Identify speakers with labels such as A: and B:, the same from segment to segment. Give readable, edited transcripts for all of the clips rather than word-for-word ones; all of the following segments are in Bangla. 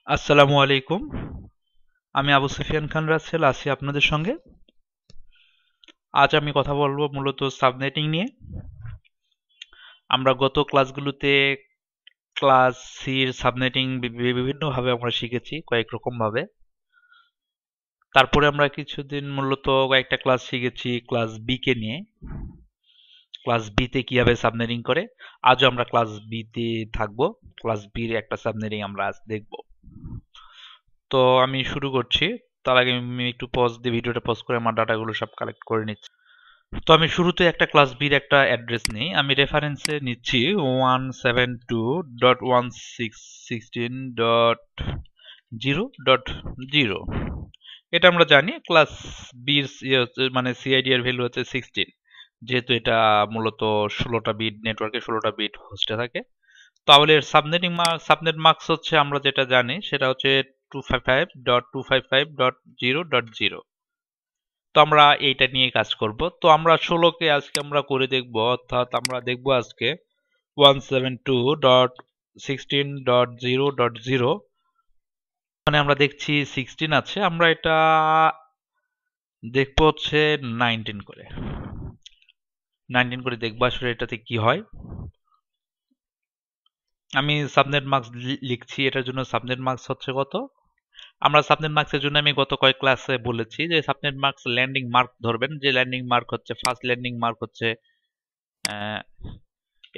A: আসসালামু আলাইকুম। আমি আবু সুফিয়ান খান রাসেল আছি আপনাদের সঙ্গে। আজ আমি কথা বলবো মূলত সাবনেটিং নিয়ে। আমরা গত ক্লাসগুলোতে ক্লাস সির সাবনেটিং বিভিন্নভাবে আমরা শিখেছি, কয়েক রকম ভাবে। তারপরে আমরা কিছুদিন মূলত কয়েকটা ক্লাস শিখেছি ক্লাস বি কে নিয়ে। ক্লাস বি তে কিভাবে সাবনেটিং করে। আজও আমরা ক্লাস বি তে থাকবো। ক্লাস বির একটা সাবনেটিং আমরা আজ দেখবো। তো আমি শুরু করছি। তার আগে আমি একটু পজ দিয়ে ভিডিওটা পজ করে আমার ডাটাগুলো সব কালেক্ট করে নিচ্ছি। তো আমি শুরুতে একটা ক্লাস বির একটা অ্যাড্রেস নিই। আমি রেফারেন্সে নিচ্ছি 172.116.0.0। এটা আমরা জানি ক্লাস বির মানে সিআইডি এর ভ্যালু হচ্ছে 16, যেহেতু এটা মূলত 16টা বিট নেটওয়ার্কে 16টা বিট হোস্টে থাকে। তাহলে এর সাবনেট মার্কস হচ্ছে আমরা যেটা জানি সেটা হচ্ছে 255.255.0.0। তো আমরা এইটা নিয়ে কাজ করব। তো আমরা 16কে আজকে আমরা করে দেখব, অর্থাৎ আমরা দেখব আজকে 172.16.0.0। মানে আমরা দেখছি 16 আছে, আমরা এটা দেখবো হচ্ছে 19 করে। 19 করে দেখবো আসলে এটাতে কি হয়। আমি সাবনেট মার্কস লিখছি, এটার জন্য সাবনেট মার্কস হচ্ছে কত। আমরা সাবনেট মার্কসের জন্য আমি গত কয়েক ক্লাসে বলেছি যে সাবনেট মার্কস ল্যান্ডিং মার্ক ধরবেন, যে ল্যান্ডিং মার্ক হচ্ছে ফার্স্ট ল্যান্ডিং মার্ক হচ্ছে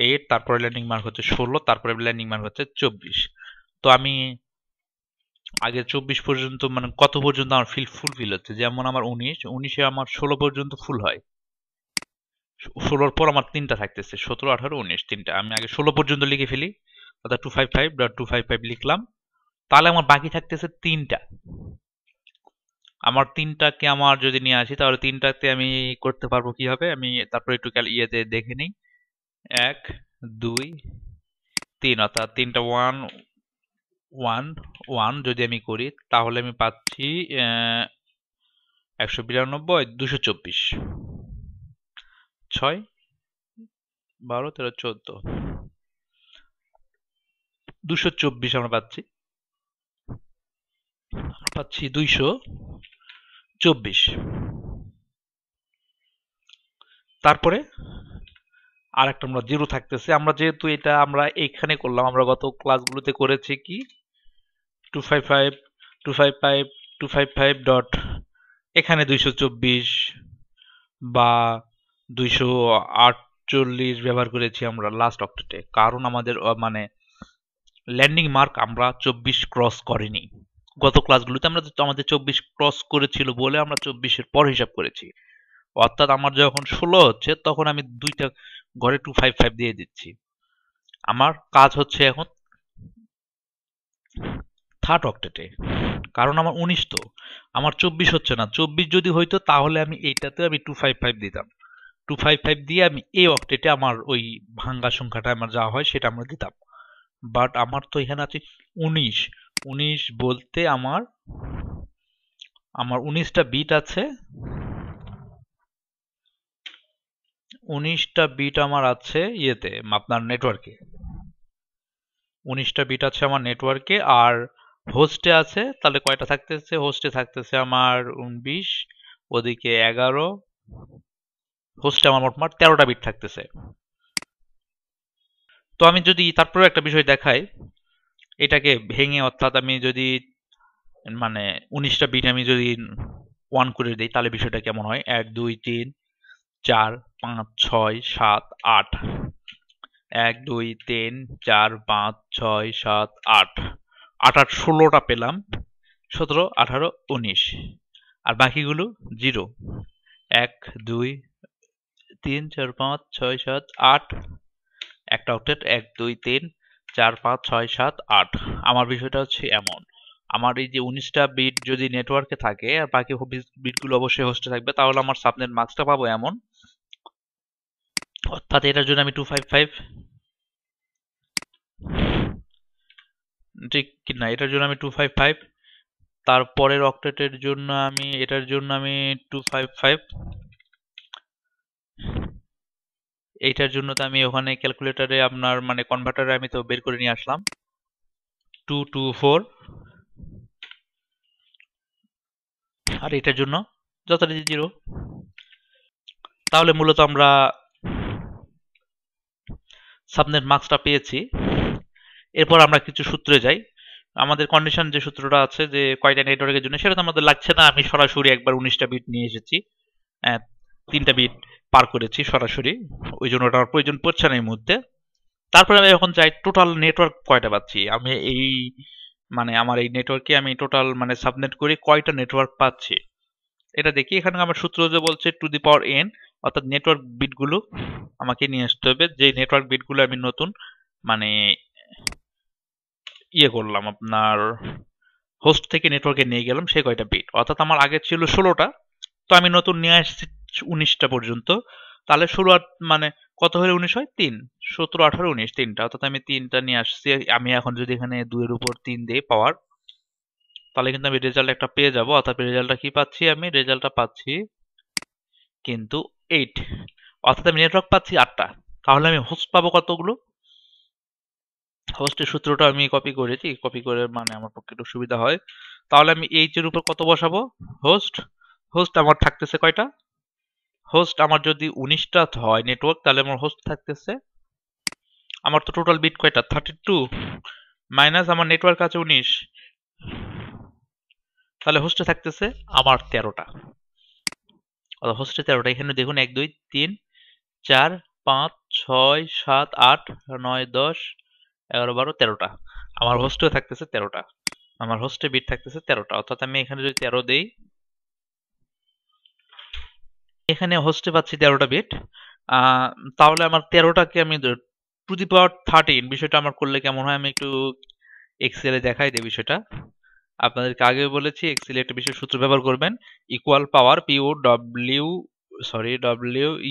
A: 8, তারপরে ল্যান্ডিং মার্ক হচ্ছে 16, তারপরে ল্যান্ডিং মার্ক হচ্ছে 24। তো আমি আগে 24 পর্যন্ত মানে কত পর্যন্ত আমার ফুল ফিল হচ্ছে, যেমন আমার 19 আমার 16 পর্যন্ত ফুল হয়। 16র পর আমার তিনটা থাকতেছে, 17, 18, 19 তিনটা। আমি আগে 16 পর্যন্ত লিখে ফেলি, অর্থাৎ 255.255 লিখলাম। তাহলে আমার বাকি থাকতেছে তিনটা। আমার তিনটাকে আমার যদি নিয়ে আসি তাহলে তিনটাতে আমি করতে পারবো কিভাবে, আমি তারপরে একটু ইয়েতে দেখে নিই। 1, 2, 3, অর্থাৎ তিনটা 1 1 1 যদি আমি করি তাহলে আমি পাচ্ছি 192, 224, 6, 12, 13, 14, 224 আমরা পাচ্ছি 224। তারপরে আর একটা আমরা জিরো থাকতেছে। আমরা যেহেতু এটা আমরা এখানে করলাম, আমরা গত ক্লাসগুলোতে করেছি কি 255 255 255 ডট এখানে 224 বা 248 ব্যবহার করেছি আমরা লাস্ট অক্টেটে, কারণ আমাদের মানে ল্যান্ডিং মার্ক আমরা 24 ক্রস করিনি। গত ক্লাসগুলোতে আমরা আমাদের 24 ক্রস করেছিল বলে আমরা 24-এর পর হিসাব করেছি। অর্থাৎ আমার যখন 16 হচ্ছে তখন আমি দুইটা ঘরে 255 দিয়ে দিচ্ছি। আমার কাজ হচ্ছে এখন থার্ড অক্টেটে, কারণ আমার 19, তো আমার 24 হচ্ছে না। 24 যদি হইতো তাহলে আমি এইটাতে আমি 255 দিতাম। 255 দিয়ে আমি এই অক্টেটে আমার ওই ভাঙ্গা সংখ্যাটা আমার যা হয় সেটা আমরা দিতাম। বাট আমার তো এখানে আছে 19। 19 বলতে আমার আমার 19টা বিট আছে। 19টা বিট আমার আছে ইয়েতে আপনার নেটওয়ার্কে। 19টা বিট আছে আমার নেটওয়ার্কে, আর হোস্টে আছে তাহলে কয়টা থাকতেছে, হোস্টে থাকতেছে আমার 19, ওদিকে 11, হোস্টে আমার মোটমাট 13টা বিট থাকতেছে। তো আমি যদি তারপরে একটা বিষয় দেখাই, এটাকে ভেঙে, অর্থাৎ আমি যদি মানে 19টা বিট আমি যদি 1 করে দিই তাহলে বিষয়টা কেমন হয়। 1, 2, 3, 4, 5, 6, 7, 8, 1, 2, 3, 4, 5, 6, 7, 8, 8 8 16টা পেলাম। 17, 18, 19, আর বাকিগুলো জিরো। 1, 2, 3, 4, 5, 6, 7, 8, একটা অক্টেট 1, 2, 3, 4, 5, 6, 7, 8। আমার বিষয়টা হচ্ছে এমন, আমার এই যে 19টা বিট যদি নেটওয়ার্কে থাকে আর বাকি বিটগুলো অবশ্যই হোস্টে থাকবে, তাহলে আমার সাবনেট মার্কসটা পাবো এমন। অর্থাৎ এটার জন্য আমি 255, ঠিক কি না, এটার জন্য আমি 255, তারপরের অক্টেটের জন্য আমি এটার জন্য আমি 255, এইটার জন্য তো আমি ওখানে ক্যালকুলেটরে আপনার মানে কনভার্টারে আমি তো বের করে নিয়ে আসলাম 224, আর এটার জন্য যথারীতি 0। তাহলে মূলত আমরা সাবনেট মার্কসটা পেয়েছি। এরপর আমরা কিছু সূত্রে যাই। আমাদের কন্ডিশন যে সূত্রটা আছে যে কয়টা নেটওয়ার্কের জন্য, সেটা তো আমাদের লাগছে না। আমি সরাসরি একবার 19টা বিট নিয়ে এসেছি, 3টা বিট পার করেছি সরাসরি, ওই জন্য ওটার প্রয়োজন পড়ছে না এই মুহূর্তে। তারপরে আমি এখন যাই টোটাল নেটওয়ার্ক কয়টা পাচ্ছি আমি এই আমার এই নেটওয়ার্কে আমি টোটাল সাবনেট করে কয়টা নেটওয়ার্ক পাচ্ছি এটা দেখি। এখানে আমার সূত্র যে বলছে টু দি পাওয়ার n, অর্থাৎ নেটওয়ার্ক বিটগুলো আমাকে নিয়ে আসতে হবে। যে নেটওয়ার্ক বিটগুলো আমি নতুন ইয়ে করলাম, আপনার হোস্ট থেকে নেটওয়ার্কে নিয়ে গেলাম, সে কয়টা বিট। অর্থাৎ আমার আগে ছিল 16টা, তো আমি নতুন নিয়ে আসছি 19টা পর্যন্ত। তাহলে 16 কত হলে 19 হয়? 3, 17, 18, 19, 3টা। অর্থাৎ আমি 3টা নিয়ে আসছি। আমি এখন যদি এখানে 2 এর উপর 3 দিই পাওয়ার, তাহলে কিন্তু আমি রেজাল্ট একটা পেয়ে যাব। অর্থাৎ রেজাল্টটা কি পাচ্ছি? আমি রেজাল্টটা পাচ্ছি কিন্তু 8। অর্থাৎ আমি নেটওয়ার্ক পাচ্ছি 8টা। তাহলে আমি হোস্ট পাবো কতগুলো? হোস্টের সূত্রটা আমি কপি করেছি, কপি করে আমার পক্ষে একটু সুবিধা হয়। তাহলে আমি এইচ এর উপর কত বসাবো? হোস্ট। হোস্ট আমার থাকতেছে কয়টা? হোস্ট আমার যদি 19টা হয় নেটওয়ার্ক, তাহলে আমার হোস্ট থাকতেছে, আমার তো টোটাল বিট কয়টা? 32 মাইনাস আমার নেটওয়ার্ক আছে 19, তাহলে হোস্টে থাকতেছে আমার 13টা। হোস্টে 13টা। এখানে দেখুন 1 2 3 4 5 6 7 8 9 10 11 12 13টা। আমার হোস্টে থাকতেছে 13টা। আমার হোস্টে বিট থাকতেছে 13টা। অর্থাৎ আমি এখানে যদি 13 দেই, এখানে হোস্টে পাচ্ছি 13টা বিট। তাহলে আমার 13টাকে আমি টু দি পাওয়ার 13 বিষয়টা আমার করলে কেমন হয়? আমি একটু এক্সেলে দেখাই দিই বিষয়টা। আপনাদেরকে আগে বলেছি এক্সেলে একটা বিশেষ সূত্র ব্যবহার করবেন, ইকুয়াল পাওয়ার ডব্লিউ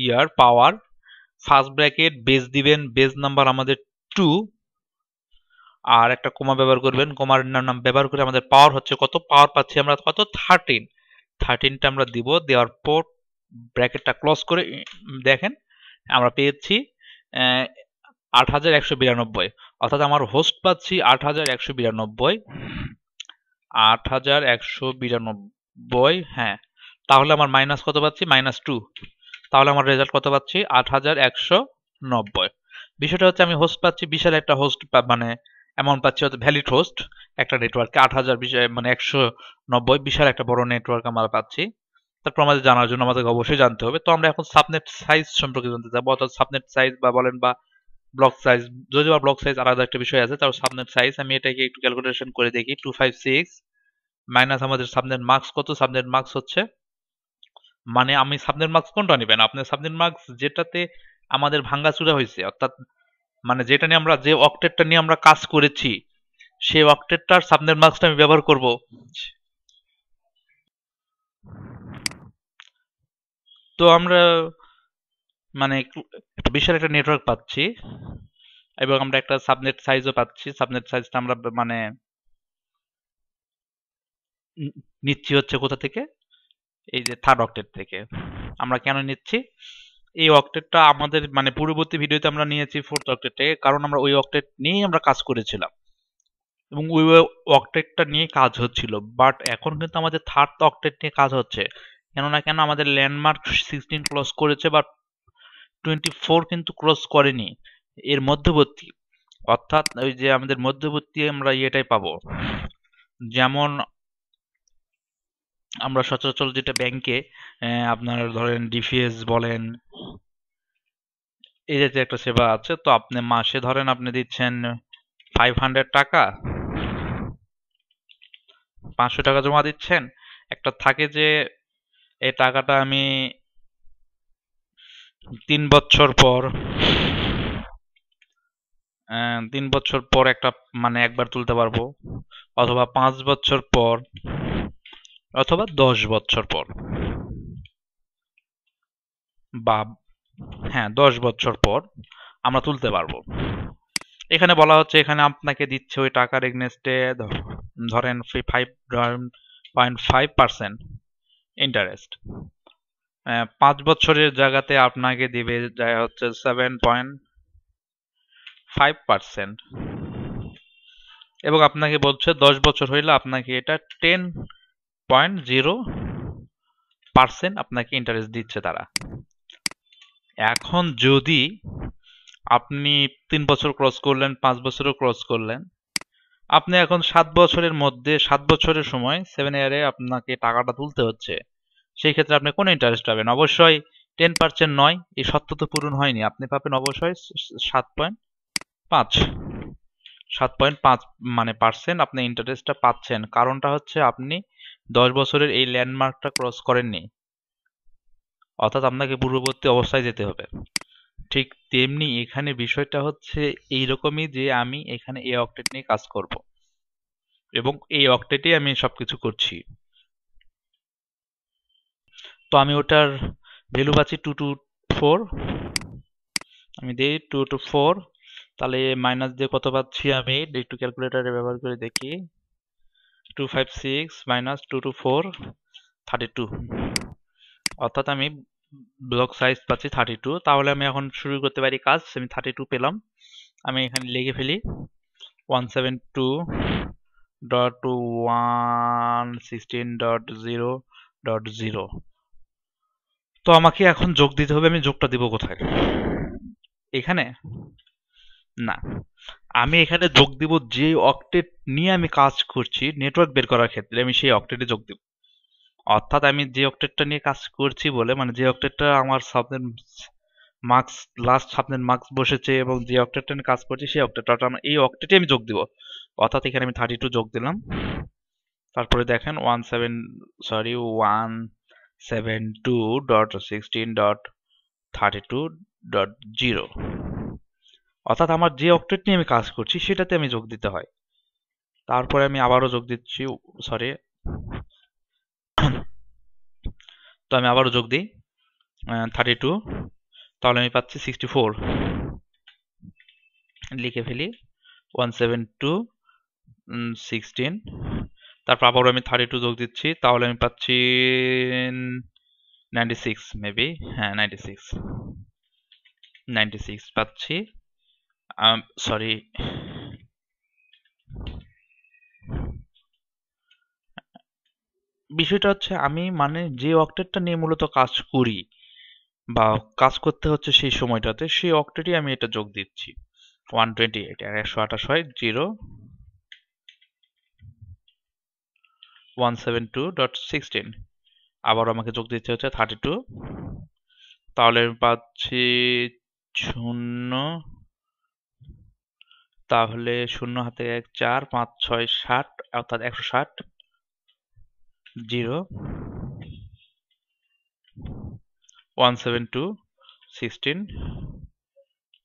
A: ইয়ার পাওয়ার, ফার্স্ট ব্র্যাকেট বেস দিবেন, বেস নাম্বার আমাদের 2, আর একটা কমা ব্যবহার করবেন। কমার নাম ব্যবহার করে আমাদের পাওয়ার হচ্ছে কত? পাওয়ার পাচ্ছি আমরা কত? 13। 13টা আমরা দিব। দেওয়ার পর ব্র্যাকেটটা ক্লোজ করে দেখেন আমরা পেয়েছি 8192। অর্থাৎ আমার হোস্ট পাচ্ছি 8192। 8192, হ্যাঁ। তাহলে আমার মাইনাস কত পাচ্ছি? -2। তাহলে আমার রেজাল্ট কত পাচ্ছি? 8190। বিষয়টা হচ্ছে আমি হোস্ট পাচ্ছি, বিশাল একটা হোস্ট অ্যামাউন্ট পাচ্ছি, অর্থাৎ ভ্যালিড হোস্ট একটা নেটওয়ার্কে 190, বিশাল একটা বড় নেটওয়ার্ক আমরা পাচ্ছি। তারপর আমাদের জানার জন্য আমাদেরকে অবশ্যই জানতে হবে। তো আমরা এখন সাবনেট সাইজ সম্পর্কে জানতে যাবো, অর্থাৎ সাবনেট সাইজ বা বলেন বা ব্লক সাইজ, যদি বা ব্লক সাইজ আলাদা একটা বিষয় আছে, তার সাবনেট সাইজ আমি এটাকে একটু ক্যালকুলেশন করে দেখি। 256 মাইনাস আমাদের সাবনেট মার্কস কত? সাবনেট মার্কস হচ্ছে আমি সাবনেট মার্কস কোনটা নেবেন? আপনার সাবনেট মার্কস যেটাতে আমাদের ভাঙ্গাচুরা হয়েছে, অর্থাৎ যেটা নিয়ে আমরা যে অক্টেটটা নিয়ে আমরা কাজ করেছি, সেই অক্টেটটার সাবনেট মার্কসটা আমি ব্যবহার করব। তো আমরা একটা বিশাল একটা নেটওয়ার্ক পাচ্ছি এবং আমরা একটা সাবনেট সাইজও পাচ্ছি। সাবনেট সাইজটা আমরা নিচ্ছি হচ্ছে কোথা থেকে? এই যে থার্ড অক্টেট থেকে। আমরা কেন নিচ্ছি? এই অক্টেটটা আমাদের পূর্ববর্তী ভিডিওতে আমরা নিয়েছি ফোর্থ অক্টেট থেকে, কারণ আমরা ওই অক্টেট নিয়েই আমরা কাজ করেছিলাম এবং ওই অক্টেটটা নিয়ে কাজ হচ্ছিল। বাট এখন কিন্তু আমাদের থার্ড অক্টেট নিয়ে কাজ হচ্ছে। কেন আমাদের ল্যান্ডমার্ক 16 ক্রস করেছে, বা 24 কিন্তু ক্রস করেনি, এর মধ্যবর্তী। অর্থাৎ ওই যে আমাদের মধ্যবর্তী আমরা ইয়েটাই পাবো। যেমন আমরা সচরাচর যেটা ব্যাংকে আপনার ধরেন ডিপিএস বলেন, এই যে একটা সেবা আছে, তো আপনি মাসে ধরেন আপনি দিচ্ছেন 500 টাকা, 500 টাকা জমা দিচ্ছেন। একটা থাকে যে এই টাকাটা আমি 3 বছর পর 3 বছর পর একটা একবার তুলতে পারবো, অথবা 5 বছর পর, অথবা 10 বছর পর, বা হ্যাঁ 10 বছর পর আমরা তুলতে পারবো। এখানে বলা হচ্ছে এখানে আপনাকে দিচ্ছে ওই টাকার এগনেস্টে ধরেন 5.5% ইন্টারেস্ট। 5 বছরের জায়গাতে আপনাকে দিবে যায় হচ্ছে 7.5%, এবং আপনাকে বলছে 10 বছর হইলে আপনাকে এটা 10.0 পার্সেন্ট আপনাকে ইন্টারেস্ট দিচ্ছে তারা। এখন যদি আপনি 3 বছর ক্রস করলেন, 5 বছরও ক্রস করলেন, আপনি এখন 7 বছরের মধ্যে 7 বছরের সময় 7 ইয়ারে আপনাকে টাকাটা তুলতে হচ্ছে, সেই ক্ষেত্রে আপনি কোন ইন্টারেস্ট পাবেন? অবশ্যই 10% নয়, এই শর্ত তো পূরণ হয়নি। আপনি পাবেন অবশ্যই 7.5 7.5 মানে পার্সেন্ট আপনি ইন্টারেস্টটা পাচ্ছেন। কারণটা হচ্ছে আপনি 10 বছরের এই ল্যান্ডমার্কটা ক্রস করেননি, অর্থাৎ আপনাকে পূর্ববর্তী অবস্থায় যেতে হবে। ঠিক তেমনি এখানে বিষয়টা হচ্ছে এইরকমই যে আমি এখানে এই অক্টেট নিয়ে কাজ করব এবং এই অক্টেটে আমি সবকিছু করছি। তো আমি ওটার ভ্যালু পাচ্ছি 224, আমি দিই 224, তাহলে মাইনাস দিয়ে কত পাচ্ছি আমি একটু ক্যালকুলেটরে ব্যবহার করে দেখি। 256 মাইনাস 224 32, অর্থাৎ আমি ব্লক সাইজ পাচ্ছি 32। তাহলে আমি এখন শুরু করতে পারি কাজ। আমি 32 পেলাম, আমি এখানে লিখে ফেলি 172.116.0.0। তো আমাকে এখন যোগ দিতে হবে। আমি যোগটা দিব কোথায়? এখানে না, আমি এখানে যোগ দিব যে অক্টেট নিয়ে আমি কাজ করছি নেটওয়ার্ক বের করার ক্ষেত্রে, আমি সেই অক্টেটে যোগ দিব। অর্থাৎ আমি যে অক্টেটটা নিয়ে কাজ করছি বলে, মানে যে অক্টেটটা আমার subnet marks last subnet marks বসেছে এবং যে অক্টেটটা নিয়ে কাজ করছি সেই অক্টেটটা, এই অক্টেটে আমি যোগ দিব। অর্থাৎ এখানে আমি 32 যোগ দিলাম। তারপরে দেখেন 172.16.32.0, অর্থাৎ আমার যে অক্টেট নিয়ে আমি কাজ করছি সেটাতে আমি যোগ দিতে হয়। তারপরে আমি আবারও যোগ দিচ্ছি, সরি, তো আমি আবারও যোগ দিই 32, তাহলে আমি পাচ্ছি 64, লিখে ফেলি 172.16, তারপর আবারও আমি 32 যোগ দিচ্ছি, তাহলে আমি পাচ্ছি 96, মেবি, হ্যাঁ 96 পাচ্ছি। সরি, বিষয়টা হচ্ছে আমি মানে যে অক্টেটটা নিয়ে মূলত কাজ করি বা কাজ করতে হচ্ছে সেই সময়টাতে, সেই অক্টেটই আমি এটা যোগ দিচ্ছি। 128 আর 128 হয় 0, 172.16, আবার আমাকে যোগ দিতে হচ্ছে 32, তাহলে আমি পাচ্ছি 0, তাহলে 0 হাতে 1 4 5 6 60, অর্থাৎ 160, 0, 172.16,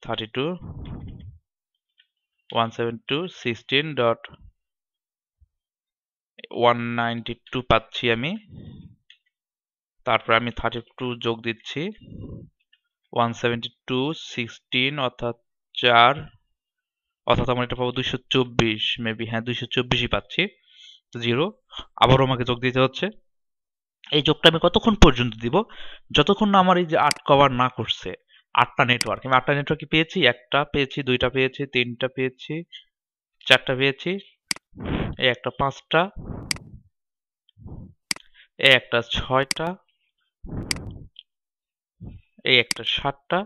A: 32, 172.16.192 পাচ্ছি আমি। তারপর আমি 32 যোগ দিচ্ছি 172.16, অর্থাৎ 4, অর্থাৎ আমরা এটা পাবো 224, মেবি, হ্যাঁ 224ই পাচ্ছি। 0, আবারও আমাকে যোগ দিতে হচ্ছে। এই যোগটা আমি কতক্ষণ পর্যন্ত দিব? যতক্ষণ না আমার এই যে 8 কভার না করছে 8টা নেটওয়ার্ক। আমি 8টা নেটওয়ার্ক পেয়েছি, 1টা পেয়েছি, 2টা পেয়েছি, 3টা পেয়েছি, 4টা পেয়েছি, এই একটা 5টা, এই একটা 6টা, এই একটা 7টা,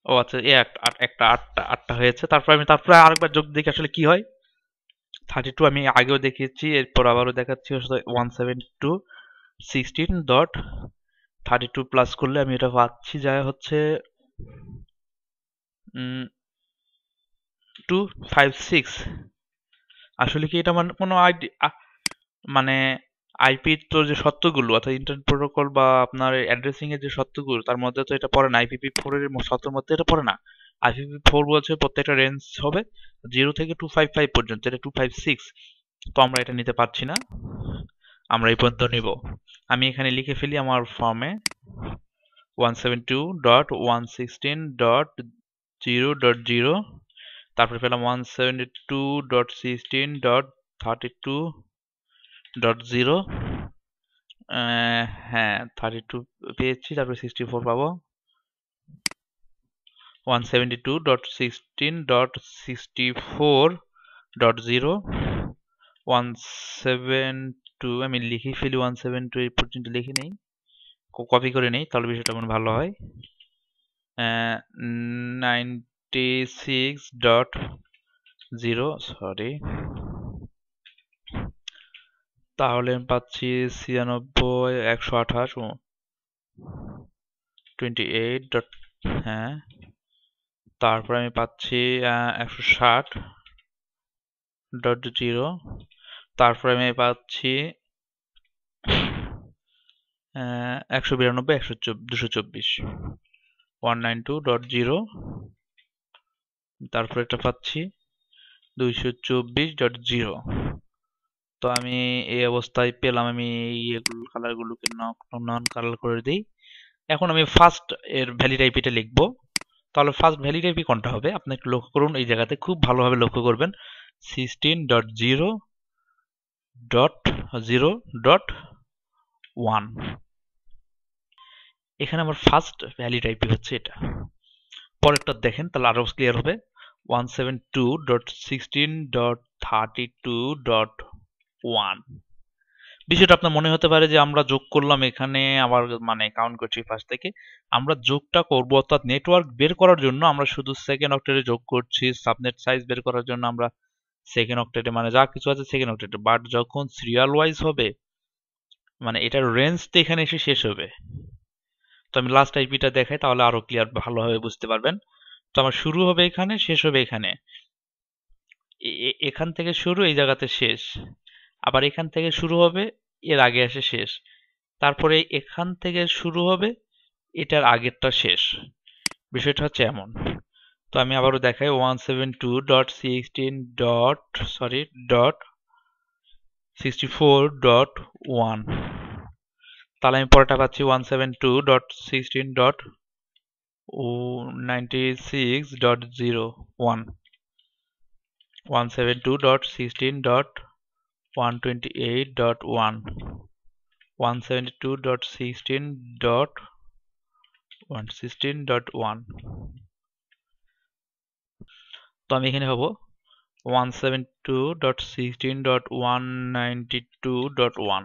A: ও আচ্ছা, এই একটা 8টা হয়েছে। তারপরে আরেকবার যোগ দেখি আসলে কি হয়। 32 আমি আগেও দেখিয়েছি, এরপর আবারও দেখাচ্ছি। 172.16.32 প্লাস করলে আমি এটা পাচ্ছি যায় হচ্ছে 256। আসলে কি এটা মানে কোনো মানে আইপির তো যে সত্যগুলো, অর্থাৎ ইন্টারনেট প্রোটোকল বা আপনার অ্যাড্রেসিং এর যে সত্যগুলো, তার মধ্যে তো এটা পড়ে না। IPv4 এর সত্যের মধ্যে এটা পড়ে না। IPv4 বলছে প্রত্যেকটা রেঞ্জ হবে 0 থেকে 255 পর্যন্ত, এটা 256। তো আমরা এটা নিতে পারছি না, আমরা এই পর্যন্ত নিব। আমি এখানে লিখে ফেলি আমার ফর্মে 172.116.0.0, তারপরে পেলাম 172.16.32.0, হ্যাঁ 32 পেয়েছি, তারপরে 64 পাবো। 172.16.64.0, 172 172 আমি লিখে ফেলি, 172 এই পর্যন্ত লিখে নেই, কপি করে নেই, তাহলে বিষয়টা আমার ভালো হয়। 96.0 সরি, তাহলে আমি পাচ্ছি 96, 128, 28. হ্যাঁ, তারপর আমি পাচ্ছি 160.0, তারপরে আমি পাচ্ছি 192, 224, 192.0, তারপর একটা পাচ্ছি 224.0। তো আমি এই অবস্থায় পেলাম। আমি এগুলো কালারগুলোকে নন কালার করে দিই। এখন আমি ফার্স্ট এর ভ্যালিড আইপিটা লিখবো। তাহলে ফার্স্ট ভ্যালিড আইপি কোনটা হবে আপনি একটু লক্ষ্য করুন, এই জায়গাতে খুব ভালোভাবে লক্ষ্য করবেন। 16.0.0.1, এখানে আমার ফার্স্ট ভ্যালিড আইপি হচ্ছে এটা। পরেরটা দেখেন, তাহলে আরো ক্লিয়ার হবে। 172.16.32.1। বিষয়টা আপনার মনে হতে পারে যে আমরা যোগ করলাম, এখানে আবার মানে কাউন্ট করছি ফার্স্ট থেকে। আমরা যোগটা করব, অর্থাৎ নেটওয়ার্ক বের করার জন্য আমরা শুধু সেকেন্ড অক্টেটে যোগ করছি, সাবনেট সাইজ বের করার জন্য আমরা সেকেন্ড অক্টেটে, মানে যা কিছু আছে সেকেন্ড অক্টেটে। বাট যখন সিরিয়াল ওয়াইজ হবে, মানে এটার রেঞ্জটা এখানে এসে শেষ হবে। তো আমি লাস্ট আইপিটা দেখাই, তাহলে আরো ক্লিয়ার ভালোভাবে বুঝতে পারবেন। তো আমার শুরু হবে এখানে, শেষ হবে এখানে। এখান থেকে শুরু, এই জায়গাতে শেষ। আবার এখান থেকে শুরু হবে, এর আগে এসে শেষ। তারপরে এখান থেকে শুরু হবে, এটার আগেরটা শেষ। বিষয়টা হচ্ছে এমন। তো আমি আবারও দেখাই, 172.16.64.1। তাহলে আমি পরেরটা পাচ্ছি 172.16.96.01, 172.16.128.1, 172.16.116.1। তো আমি এখানে হবো 172.16.192.1,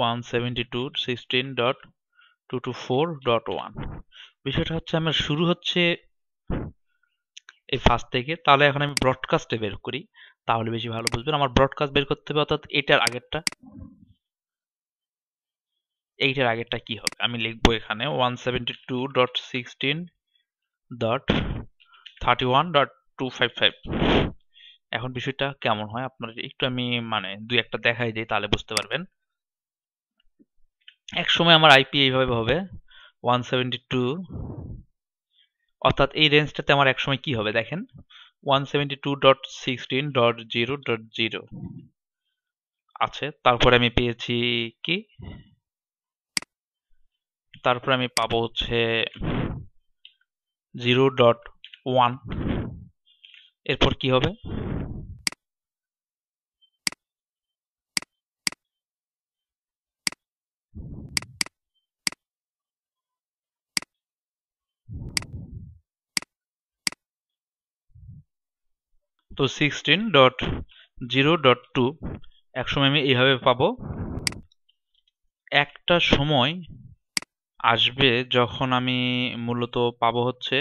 A: 172.16.224.1। বিষয়টা হচ্ছে আমার শুরু হচ্ছে এই ফার্স্ট থেকে। তাহলে এখন আমি ব্রডকাস্টে বের করি, তাহলে বেশি ভালো বুঝবেন। আমার ব্রডকাস্ট বের করতে হবে, অর্থাৎ এইটার আগেরটা কি হবে আমি লিখবো এখানে 172.16.31.255। এখন বিষয়টা কেমন হয় আপনার একটু আমি মানে দুই একটা দেখাই দিই, তাহলে বুঝতে পারবেন। এক সময় আমার আইপি এইভাবে হবে 172, অর্থাৎ এই রেঞ্জটাতে আমার এক সময় কি হবে দেখেন, 172.16.0.0 আছে। তারপরে আমি পেয়েছি কি, তারপরে আমি পাবো হচ্ছে 0.1। এরপর কি হবে, তো 16.0.2 এক সময় আমি এইভাবে পাবো। একটা সময় আসবে যখন আমি মূলত পাবো হচ্ছে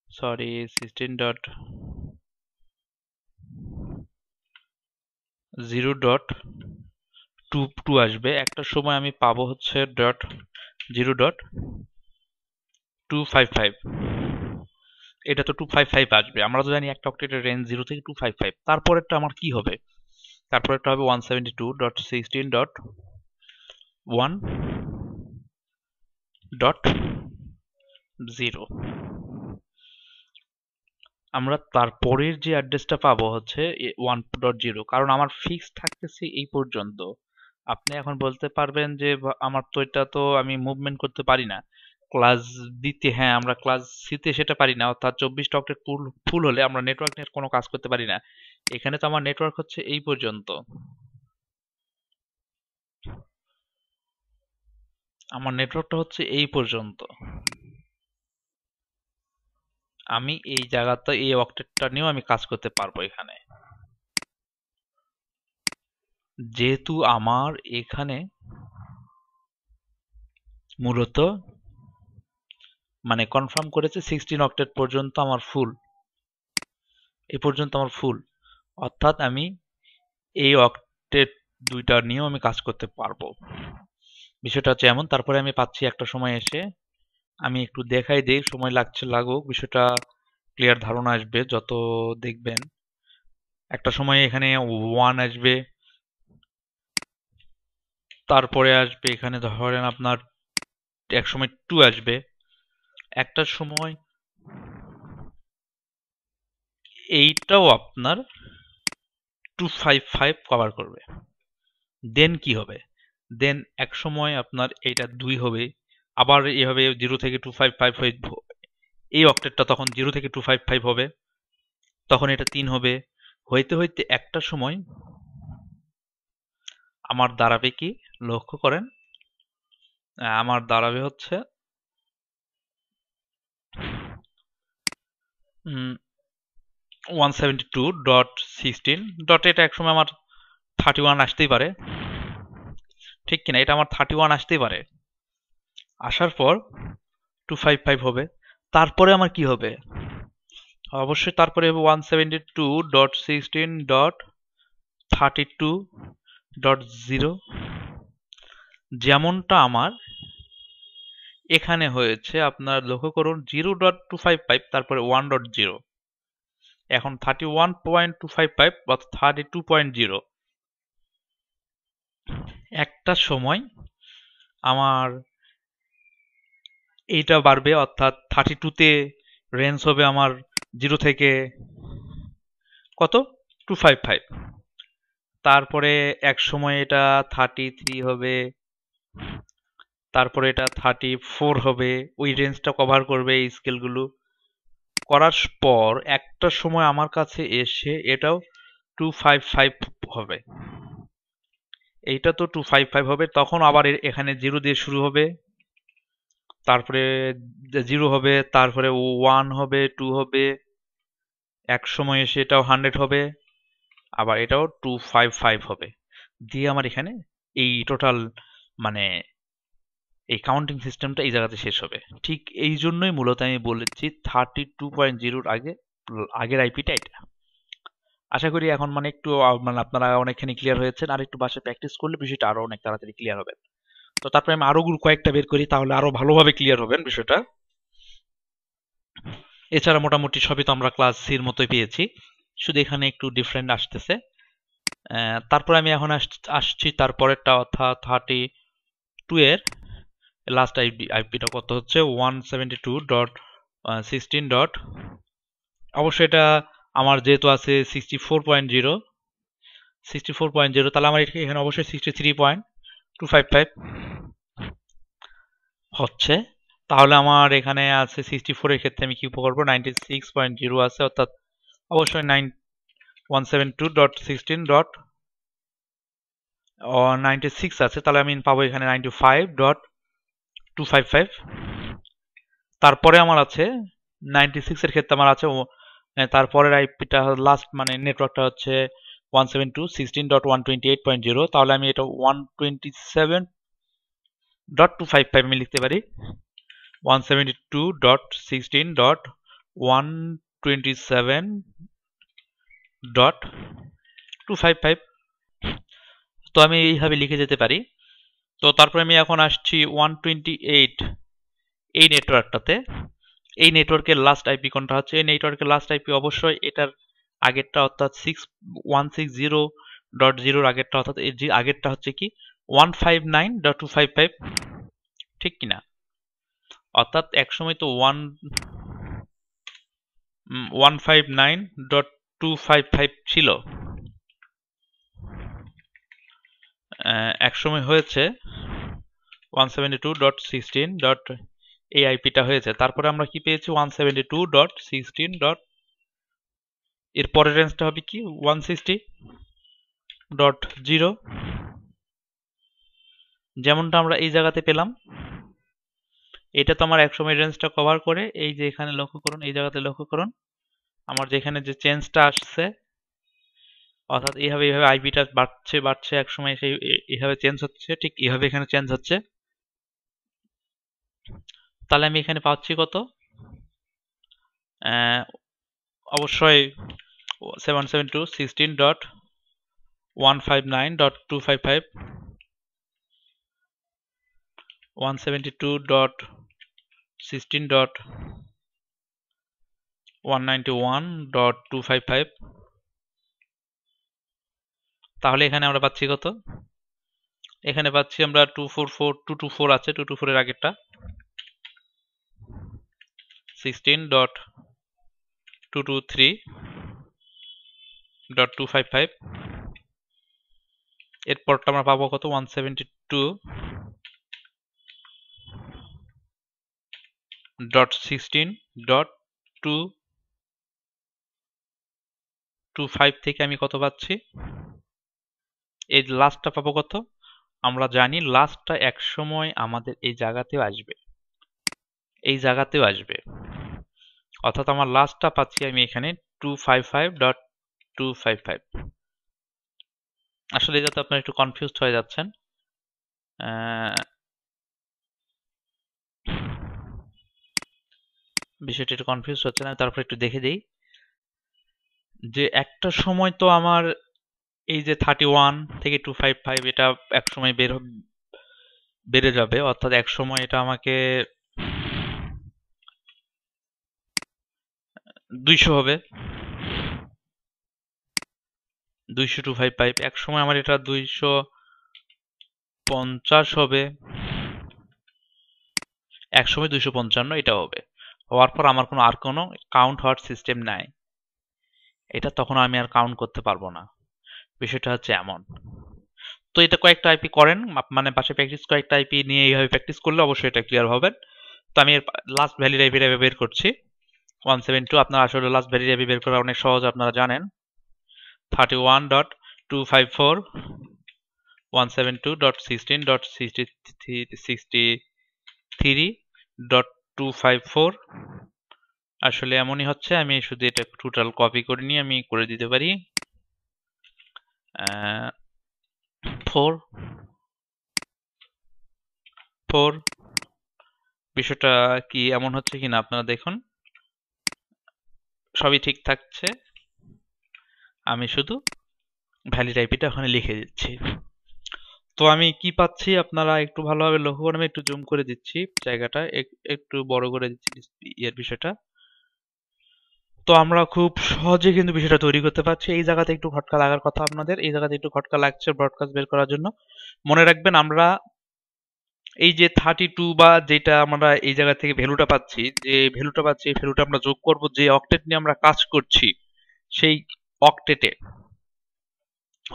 A: 16.0.22 আসবে। একটা সময় আমি পাবো হচ্ছে 0.255। এটা তো 255 আসবে। আমরা তো জানি একটা অক্টেটের রেঞ্জ 0 থেকে 255। তারপরেরটা আমার কি হবে, তারপরেরটা হবে 172.16.1.0। আমরা তারপরের যে অ্যাড্রেসটা পাবো হচ্ছে 1.0, কারণ আমার ফিক্স থাকতেছে এই পর্যন্ত। আপনি এখন বলতে পারবেন যে আমার তো এটা তো আমি মুভমেন্ট করতে পারি না ক্লাস দিতে। হ্যাঁ, আমরা ক্লাস সিতে সেটা পারি না, অর্থাৎ 24টা অক্টেট ফুল হলে আমরা নেটওয়ার্ক নিয়ে কোনো কাজ করতে পারি না। এখানে তো আমার নেটওয়ার্ক হচ্ছে এই পর্যন্ত, আমার নেটওয়ার্কটা হচ্ছে এই পর্যন্ত। আমি এই জায়গাতে এই অক্টেটটা নিয়েও আমি কাজ করতে পারবো এখানে। যেহেতু আমার এখানে মূলত মানে কনফার্ম করেছে 16 অক্টেট পর্যন্ত আমার ফুল, এই পর্যন্ত আমার ফুল, অর্থাৎ আমি এই অক্টেট দুইটা নিয়েও আমি কাজ করতে পারবো। বিষয়টা হচ্ছে এমন। তারপরে আমি পাচ্ছি একটা সময় এসে, আমি একটু দেখাই দেই, সময় লাগছে লাগুক, বিষয়টা ক্লিয়ার ধারণা আসবে যত দেখবেন। একটা সময় এখানে 1 আসবে, তারপরে আসবে এখানে ধরেন আপনার এক সময় 2 আসবে, একটা সময় এইটাও আপনার 255 কভার করবে। দেন কি হবে? দেন এক সময় আপনার এইটা 2 হবে, আবার এভাবে 0 থেকে 255 হয়ে এই অক্টেটটা তখন 0 থেকে 255 হবে, তখন এটা 3 হবে, হইতে হইতে একটা সময় আমার দাঁড়াবে কি, লক্ষ্য করেন, আমার দাঁড়াবে হচ্ছে 172.16 ডট, এটা একসময় আমার 31 আসতেই পারে, ঠিক কিনা? এটা আমার 31 আসতেই পারে, আসার পর 255 হবে, তারপরে আমার কি হবে? অবশ্যই তারপরে হবে 172.16.32.0, যেমনটা আমার এখানে হয়েছে। আপনার লক্ষ্য করুন 0.255 তারপরে 1.0, এখন 31.255 বা 32.0। একটা সময় আমার এইটা বাড়বে, অর্থাৎ 32 তে রেঞ্জ হবে আমার 0 থেকে কত, 255, তারপরে এক সময় এটা 33 হবে, তারপরে এটা 34 হবে, ওই রেঞ্জটা কভার করবে এই স্কেলগুলো করার পর একটা সময় আমার কাছে এসে এটাও 255 হবে, এইটা তো 255 হবে, তখন আবার এখানে 0 দিয়ে শুরু হবে, তারপরে 0 হবে, তারপরে 1 হবে, 2 হবে, এক সময় এসে এটাও 100 হবে, আবার এটাও 255 হবে, দিয়ে আমার এখানে এই টোটাল মানে এই কাউন্টিং সিস্টেমটা এই জায়গাতে শেষ হবে। ঠিক এই জন্যই মূলত আমি বলেছি 32.0 আগে আগের আইপিটা এটা। আশা করি এখন মানে একটু মানে আপনারা অনেকখানি ক্লিয়ার হয়েছেন, আর একটু বাসায় প্র্যাকটিস করলে বিষয়টা আরো অনেক তাড়াতাড়ি ক্লিয়ার হবে। তো তারপরে আমি আরো কয়েকটা বের করি, তাহলে আরো ভালোভাবে ক্লিয়ার হবেন বিষয়টা। এছাড়া মোটামুটি সবই তো আমরা ক্লাস সির মতোই পেয়েছি, শুধু এখানে একটু ডিফারেন্ট আসতেছে। তারপরে আমি এখন আসছি তারপরেরটা, অর্থাৎ 32 এর লাস্ট আইপিটা কত হচ্ছে 172.16 ডট, অবশ্যই এটা আমার যেহেতু আছে 64.0, তাহলে আমার এখানে অবশ্যই 63.255 হচ্ছে। তাহলে আমার এখানে আছে 64 এর ক্ষেত্রে আমি কি করবো, 96.0 আছে, অর্থাৎ অবশ্যই 172.16 ডট 96 আছে, তাহলে আমি পাবো এখানে 95.255। তারপরে আমার আছে 96 এর ক্ষেত্রে আমার আছে তারপরের আইপিটা লাস্ট মানে নেটওয়ার্কটা হচ্ছে 172.16.128.0, তাহলে আমি এটা 127.255 আমি লিখতে পারি, 172.16.127.255। তো আমি এইভাবে লিখে যেতে পারি। তো তারপরে আমি এখন আসছি 128 এই নেটওয়ার্কটাতে। এই নেটওয়ার্কের লাস্ট আইপি কোনটা হচ্ছে, এই নেটওয়ার্কের লাস্ট আইপি অবশ্যই এটার আগেরটা, অর্থাৎ 160.0 আগেরটা, অর্থাৎ এর যে আগেরটা হচ্ছে কি 159.255, ঠিক কিনা? অর্থাৎ একসময় তো 159.255 ছিল, একসময় হয়েছে 172.16. এই আইপিটা হয়েছে, তারপরে আমরা কি পেয়েছি 172.16. এর পরের রেঞ্জটা হবে কি 160.0, যেমনটা আমরা এই জায়গাতে পেলাম। এটা তো আমার একসময় রেঞ্জটা কভার করে, এই যে এখানে লক্ষ্য করুন, এই জায়গাতে লক্ষ্য করুন আমার যেখানে যে চেঞ্জটা আসছে অর্থাৎ এইভাবে আইপিটা বাড়ছে এক সময় সেই এইভাবে চেঞ্জ হচ্ছে, ঠিক এইভাবে এখানে চেঞ্জ হচ্ছে। তাহলে আমি এখানে পাচ্ছি কত? অবশ্যই 772.16.159.255 172.16.191.255। তাহলে এখানে আমরা পাচ্ছি কত? এখানে পাচ্ছি আমরা 224 আছে, 224 এর আগেরটা 16.223.255। এরপরটা আমরা পাবো কত? 172.16.225 থেকে আমি কত পাচ্ছি? এই লাস্টটা পাবো কত? আমরা জানি লাস্টটা এক সময় আমাদের এই জায়গাতেও আসবে, এই জায়গাতেও আসবে। অর্থাৎ আমার লাস্টটা পাচ্ছি আমি এখানে 255.255। আসলে যাতে আপনারা একটু কনফিউজড হয়ে যাচ্ছেন, বিষয়টা একটু কনফিউজ হচ্ছে না, তারপর একটু দেখে দিই যে একটা সময় তো আমার এই যে 31 থেকে 255 এটা এক সময় বেড়ে যাবে, অর্থাৎ এক সময় এটা আমাকে 200 হবে, 200 255। এক সময় আমার এটা 250 হবে, এক সময় 255 এটা হবে। হওয়ার পর আমার আর কোনো কাউন্ট হওয়ার সিস্টেম নাই, এটা তখন আমি আর কাউন্ট করতে পারবো না। বিষয়টা হচ্ছে এমন। তো এটা কয়েকটা আইপি করেন, মানে বাসায় প্র্যাকটিস কয়েকটা আইপি নিয়ে এইভাবে প্র্যাকটিস করলে অবশ্যই এটা ক্লিয়ার হবেন। তো আমি এর লাস্ট ভ্যালিড আইপিটা বের করছি 172। আপনার আসলে লাস্ট ভ্যালিড আইপি বের করা অনেক সহজ, আপনারা জানেন 31.254 172.16.63.254 আসলে এমনই হচ্ছে। আমি শুধু এটা টোটাল কপি করে নিয়ে আমি করে দিতে পারি 4 বিষয়টা কি এমন হচ্ছে কিনা আপনারা দেখুন, সবই ঠিক থাকছে। আমি শুধু ভ্যালিড আইপিটা ওখানে লিখে দিচ্ছি। তো আমি কি পাচ্ছি আপনারা একটু ভালোভাবে লক্ষ্য করুন। আমি একটু জুম করে দিচ্ছি জায়গাটা, একটু বড় করে দিচ্ছি এর বিষয়টা। তো আমরা খুব সহজে কিন্তু বিষয়টা তৈরি করতে পারছি। এই জায়গাতে একটু খটকা লাগার কথা আপনাদের, এই জায়গাতে একটু খটকা লাগছে ব্রডকাস্ট বের করার জন্য। মনে রাখবেন আমরা এই যে 32 বা যেটা আমরা এই জায়গা থেকে ভ্যালুটা পাচ্ছি, এই ভ্যালুটা আমরা যোগ করব যে অক্টেট নিয়ে আমরা কাজ করছি সেই অক্টেটে।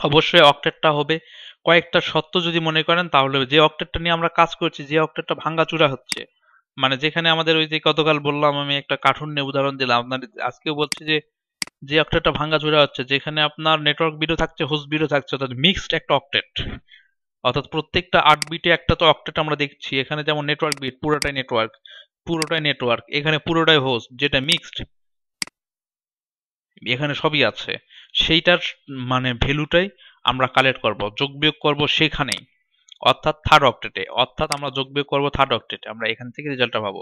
A: অবশ্যই অক্টেটটা হবে কয়েকটা সত্য যদি মনে করেন, তাহলে যে অক্টেটটা নিয়ে আমরা কাজ করছি, যে অক্টেটটা ভাঙাচুরা হচ্ছে, মানে যেখানে আমাদের ওই যে গতকাল বললাম আমি একটা কার্টুন নিয়ে উদাহরণ দিলাম, আপনার আজকেও বলছি যে যে অক্টেটটা ভাঙাচুরা হচ্ছে, যেখানে আপনার নেটওয়ার্ক বিটও থাকছে, হোস্ট বিটও থাকছে, অর্থাৎ মিক্সড একটা অক্টেট। অর্থাৎ প্রত্যেকটা 8 বিটে একটা তো অক্টেট আমরা দেখছি। এখানে যেমন নেটওয়ার্ক বিট পুরোটাই নেটওয়ার্ক, এখানে পুরোটাই হোস্ট যেটা মিক্সড, এখানে সবই আছে। সেইটার মানে ভ্যালুটাই আমরা কালেক্ট করব, যোগ বিয়োগ করব সেখানেই, অর্থাৎ থার্ড অক্টেটে। অর্থাৎ আমরা যোগ বিয়োগ করব থার্ড অক্টেটে, আমরা এখান থেকে রেজাল্টটা পাবো।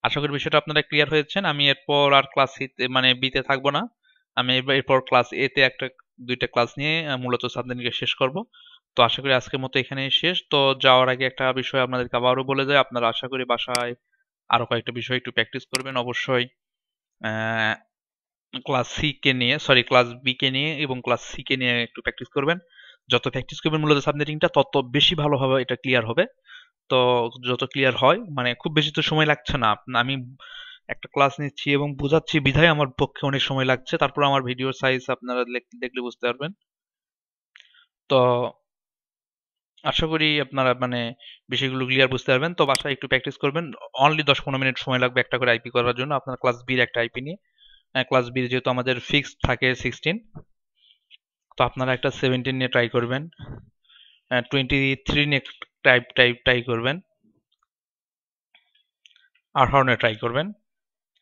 A: আশা করি বিষয়টা আপনারা ক্লিয়ার হয়েছেন। আমি এরপর আর ক্লাস সিতে মানে বিতে থাকবো না। আমি এরপর ক্লাস এতে একটা দুইটা ক্লাস নিয়ে মূলত সাবজেক্টকে শেষ করব। তো আশা করি আজকের মতো এখানেই শেষ। তো যাওয়ার আগে একটা বিষয় আপনাদেরকে আবারও বলে যায়, আপনারা আশা করি বাসায় আরো কয়েকটা বিষয় একটু প্র্যাকটিস করবেন অবশ্যই। ক্লাস বি কে নিয়ে এবং ক্লাস সি কে নিয়ে একটু প্র্যাকটিস করবেন। যত প্র্যাকটিস করবেন মূলত সাবনেটিংটা তত বেশি ভালোভাবে এটা ক্লিয়ার হবে। তো যত ক্লিয়ার হয়, মানে খুব বেশি তো সময় লাগছে না। আমি একটা ক্লাস নিচ্ছি এবং বোঝাচ্ছি বিধায় আমার পক্ষে অনেক সময় লাগছে, তারপর আমার ভিডিওর সাইজ আপনারা দেখলে বুঝতে পারবেন। তো আশা করি আপনারা মানে বিষয়গুলো ক্লিয়ার বুঝতে পারবেন। তো বাসায় একটু প্র্যাকটিস করবেন। অনলি 10-15 মিনিট সময় লাগবে একটা করে আইপি করার জন্য। আপনার ক্লাস বির একটা আইপি নিয়ে, ক্লাস বির যেহেতু আমাদের ফিক্সড থাকে 16, তো আপনারা একটা 17 নিয়ে ট্রাই করবেন, 23 নিয়ে ট্রাই করবেন, 18 নিয়ে ট্রাই করবেন।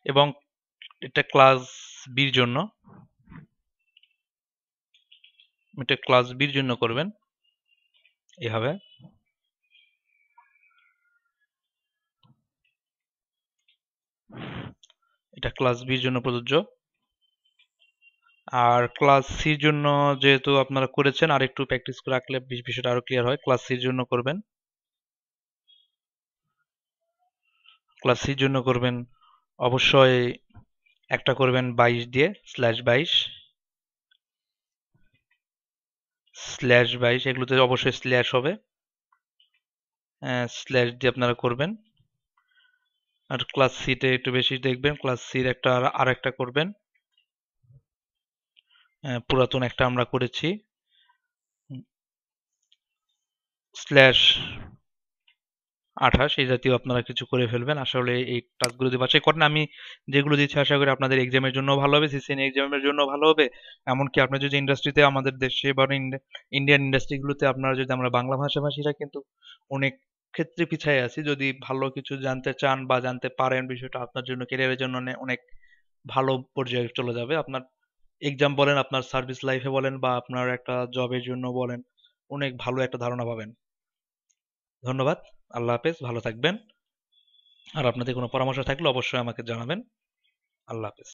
A: এবং এটা ক্লাস বির জন্য। এটা ক্লাস বির জন্য করবেন এভাবে। এটা ক্লাস বির জন্য প্রযোজ্য। আর ক্লাস সির জন্য যেহেতু আপনারা করেছেন, আর একটু প্র্যাকটিস করে রাখলে বিষয়টা আরো ক্লিয়ার হয়। ক্লাস সির জন্য করবেন, ক্লাস সির জন্য করবেন অবশ্যই একটা করবেন 22 দিয়ে /22 এগুলোতে অবশ্যই স্ল্যাশ হবে, স্ল্যাশ দিয়ে আপনারা করবেন। আর ক্লাস সিতে একটু বেশি দেখবেন, ক্লাস সির একটা আর একটা করবেন, পুরাতন একটা আমরা করেছি /28 এই জাতীয় আপনারা কিছু করে ফেলবেন। আসলে এই টাস্কগুলো যদি বাছাই করেন, আমি যেগুলো দিচ্ছি আশা করি আপনাদের এক্সামের জন্য ভালো হবে, সিসিএন এক্সামের জন্য ভালো হবে। এমনকি আপনি যদি ইন্ডাস্ট্রিতে আমাদের দেশে বা ইন্ডিয়ান ইন্ডাস্ট্রিগুলোতে আপনারা যদি আমরা বাংলা ভাষাভাষীরা কিন্তু অনেক ক্ষেত্রে পিছিয়ে আছি। যদি ভালো কিছু জানতে চান বা জানতে পারেন, বিষয়টা আপনার জন্য ক্যারিয়ারের জন্য অনেক ভালো পর্যায়ে চলে যাবে। আপনার এক্সাম বলেন, আপনার সার্ভিস লাইফে বলেন, বা আপনার একটা জবের জন্য বলেন, অনেক ভালো একটা ধারণা পাবেন। ধন্যবাদ। আল্লাহ হাফেজ, ভালো থাকবেন। আর আপনাদের কোনো পরামর্শ থাকলে অবশ্যই আমাকে জানাবেন। আল্লাহ হাফেজ।